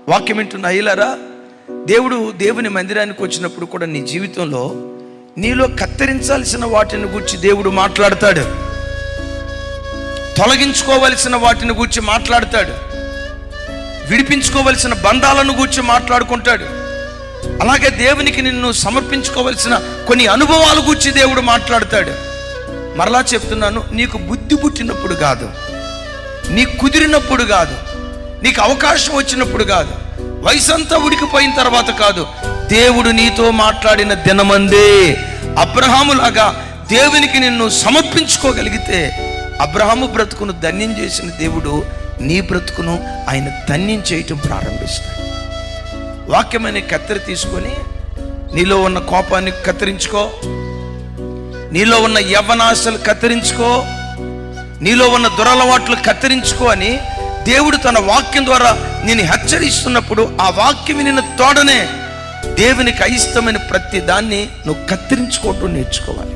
వాక్యం వింటున్న అయ్యలారా, దేవుడు దేవుని మందిరానికి వచ్చినప్పుడు కూడా నీ జీవితంలో నీలో కత్తిరించాల్సిన వాటిని గురించి దేవుడు మాట్లాడతాడు. తొలగించుకోవలసిన వాటిని గురించి మాట్లాడతాడు. విడిపించుకోవలసిన బంధాలను గురించి మాట్లాడుకుంటాడు. అలాగే దేవునికి నిన్ను సమర్పించుకోవలసిన కొన్ని అనుభవాల గురించి దేవుడు మాట్లాడతాడు. మరలా చెప్తున్నాను, నీకు బుద్ధి పుట్టినప్పుడు కాదు, నీకు కుదిరినప్పుడు కాదు, నీకు అవకాశం వచ్చినప్పుడు కాదు, వయసంతా ఉడికిపోయిన తర్వాత కాదు, దేవుడు నీతో మాట్లాడిన దినమందే. అబ్రహాములాగా దేవునికి నిన్ను సమర్పించుకోగలిగితే అబ్రహాము బ్రతుకును ధన్యం చేసిన దేవుడు నీ బ్రతుకును ఆయన ధన్యం చేయటం ప్రారంభిస్తాడు. వాక్యమైన కత్తెర తీసుకొని నీలో ఉన్న కోపాన్ని కత్తిరించుకో, నీలో ఉన్న యవ్వనాశలు కత్తిరించుకో, నీలో ఉన్న దురలవాట్లు కత్తిరించుకో అని దేవుడు తన వాక్యం ద్వారా నేను హెచ్చరిస్తున్నప్పుడు ఆ వాక్యం నిన్ను తోడనే దేవునికి అయిష్టమైన ప్రతి దాన్ని నువ్వు కత్తిరించుకోవటం నేర్చుకోవాలి.